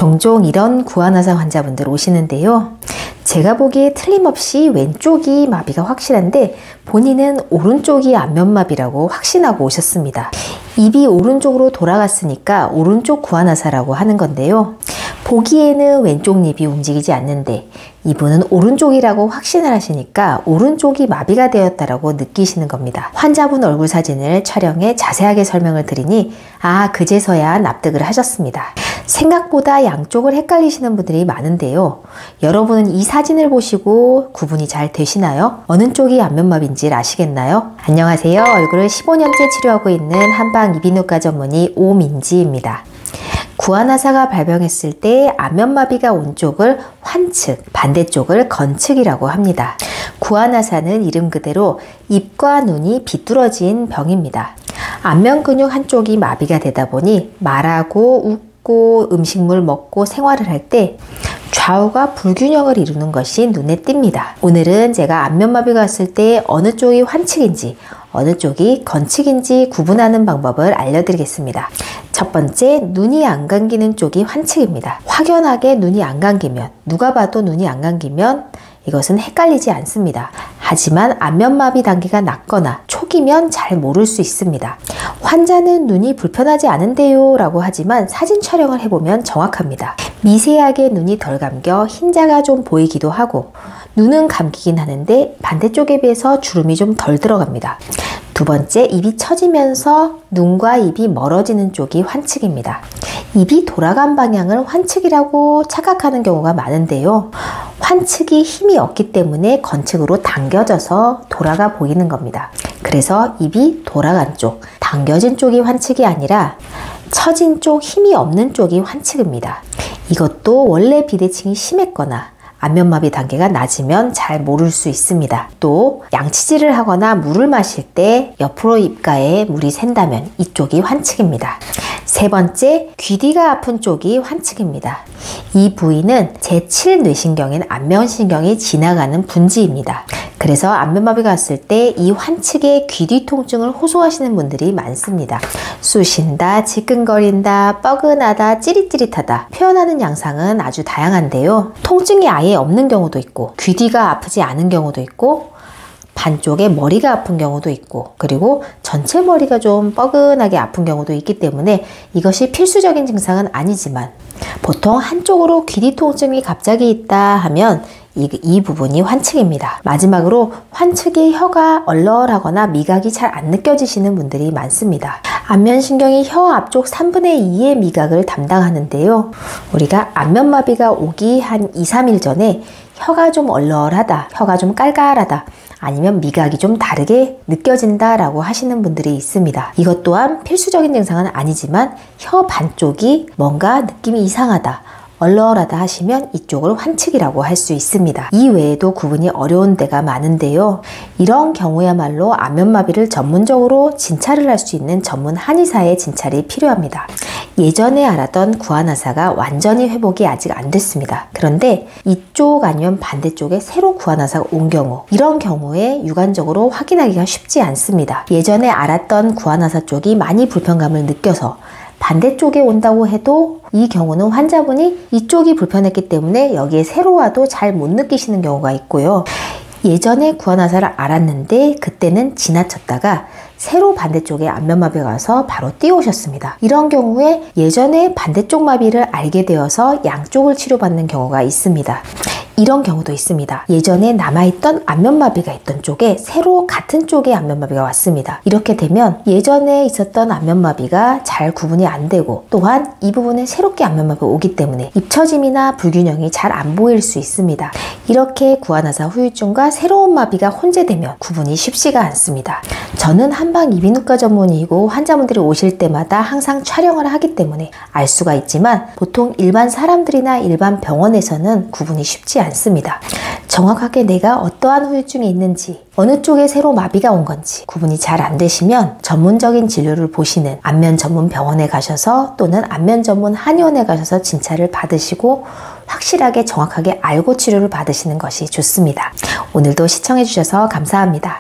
종종 이런 구안화사 환자분들 오시는데요. 제가 보기에 틀림없이 왼쪽이 마비가 확실한데 본인은 오른쪽이 안면마비라고 확신하고 오셨습니다. 입이 오른쪽으로 돌아갔으니까 오른쪽 구안화사라고 하는 건데요. 보기에는 왼쪽 입이 움직이지 않는데 이분은 오른쪽이라고 확신을 하시니까 오른쪽이 마비가 되었다라고 느끼시는 겁니다. 환자분 얼굴 사진을 촬영해 자세하게 설명을 드리니 그제서야 납득을 하셨습니다. 생각보다 양쪽을 헷갈리시는 분들이 많은데요. 여러분은 이 사진을 보시고 구분이 잘 되시나요? 어느 쪽이 안면마비인지 아시겠나요? 안녕하세요. 얼굴을 15년째 치료하고 있는 한방 이비인후과 전문의 오민지입니다. 구안화사가 발병했을 때 안면마비가 온 쪽을 환측, 반대쪽을 건측이라고 합니다. 구안화사는 이름 그대로 입과 눈이 비뚤어진 병입니다. 안면 근육 한쪽이 마비가 되다 보니 말하고 웃고 음식물 먹고 생활을 할 때 좌우가 불균형을 이루는 것이 눈에 띕니다. 오늘은 제가 안면마비가 왔을 때 어느 쪽이 환측인지 어느 쪽이 건측인지 구분하는 방법을 알려드리겠습니다. 첫 번째, 눈이 안 감기는 쪽이 환측입니다. 확연하게 눈이 안 감기면, 누가 봐도 눈이 안 감기면 이것은 헷갈리지 않습니다. 하지만 안면마비 단계가 낮거나 초기면 잘 모를 수 있습니다. 환자는 눈이 불편하지 않은데요 라고 하지만 사진 촬영을 해보면 정확합니다. 미세하게 눈이 덜 감겨 흰자가 좀 보이기도 하고 눈은 감기긴 하는데 반대쪽에 비해서 주름이 좀 덜 들어갑니다. 두 번째, 입이 처지면서 눈과 입이 멀어지는 쪽이 환측입니다. 입이 돌아간 방향을 환측이라고 착각하는 경우가 많은데요. 환측이 힘이 없기 때문에 건측으로 당겨져서 돌아가 보이는 겁니다. 그래서 입이 돌아간 쪽, 당겨진 쪽이 환측이 아니라 처진 쪽, 힘이 없는 쪽이 환측입니다. 이것도 원래 비대칭이 심했거나 안면마비 단계가 낮으면 잘 모를 수 있습니다. 또 양치질을 하거나 물을 마실 때 옆으로 입가에 물이 샌다면 이쪽이 환측입니다. 세 번째, 귀 뒤가 아픈 쪽이 환측입니다. 이 부위는 제7뇌신경인 안면신경이 지나가는 분지입니다. 그래서 안면마비가 왔을 때 이 환측의 귀 뒤 통증을 호소하시는 분들이 많습니다. 쑤신다, 지끈거린다, 뻐근하다, 찌릿찌릿하다 표현하는 양상은 아주 다양한데요. 통증이 아예 없는 경우도 있고 귀 뒤가 아프지 않은 경우도 있고 반쪽에 머리가 아픈 경우도 있고 그리고 전체 머리가 좀 뻐근하게 아픈 경우도 있기 때문에 이것이 필수적인 증상은 아니지만 보통 한쪽으로 귀 뒤 통증이 갑자기 있다 하면 이 부분이 환측입니다. 마지막으로 환측이 혀가 얼얼하거나 미각이 잘 안 느껴지시는 분들이 많습니다. 안면신경이 혀 앞쪽 3분의 2의 미각을 담당하는데요. 우리가 안면마비가 오기 한 2, 3일 전에 혀가 좀 얼얼하다, 혀가 좀 깔깔하다, 아니면 미각이 좀 다르게 느껴진다 라고 하시는 분들이 있습니다. 이것 또한 필수적인 증상은 아니지만 혀 반쪽이 뭔가 느낌이 이상하다, 얼얼하다 하시면 이쪽을 환측이라고 할 수 있습니다. 이 외에도 구분이 어려운 데가 많은데요. 이런 경우야말로 안면마비를 전문적으로 진찰을 할 수 있는 전문 한의사의 진찰이 필요합니다. 예전에 알았던 구안화사가 완전히 회복이 아직 안 됐습니다. 그런데 이쪽 아니면 반대쪽에 새로 구안화사가 온 경우, 이런 경우에 육안적으로 확인하기가 쉽지 않습니다. 예전에 알았던 구안화사 쪽이 많이 불편감을 느껴서 반대쪽에 온다고 해도 이 경우는 환자분이 이쪽이 불편했기 때문에 여기에 새로 와도 잘 못 느끼시는 경우가 있고요. 예전에 구안화사를 알았는데 그때는 지나쳤다가 새로 반대쪽에 안면마비가 와서 바로 뛰어오셨습니다. 이런 경우에 예전에 반대쪽 마비를 알게 되어서 양쪽을 치료받는 경우가 있습니다. 이런 경우도 있습니다. 예전에 남아있던 안면마비가 있던 쪽에 새로 같은 쪽에 안면마비가 왔습니다. 이렇게 되면 예전에 있었던 안면마비가 잘 구분이 안 되고 또한 이 부분에 새롭게 안면마비가 오기 때문에 입처짐이나 불균형이 잘 안 보일 수 있습니다. 이렇게 구안화사 후유증과 새로운 마비가 혼재되면 구분이 쉽지가 않습니다. 저는 한방 이비인후과 전문의이고 환자분들이 오실 때마다 항상 촬영을 하기 때문에 알 수가 있지만 보통 일반 사람들이나 일반 병원에서는 구분이 쉽지 않습니다. 정확하게 내가 어떠한 후유증이 있는지 어느 쪽에 새로 마비가 온 건지 구분이 잘 안 되시면 전문적인 진료를 보시는 안면 전문 병원에 가셔서 또는 안면 전문 한의원에 가셔서 진찰을 받으시고 확실하게 정확하게 알고 치료를 받으시는 것이 좋습니다. 오늘도 시청해 주셔서 감사합니다.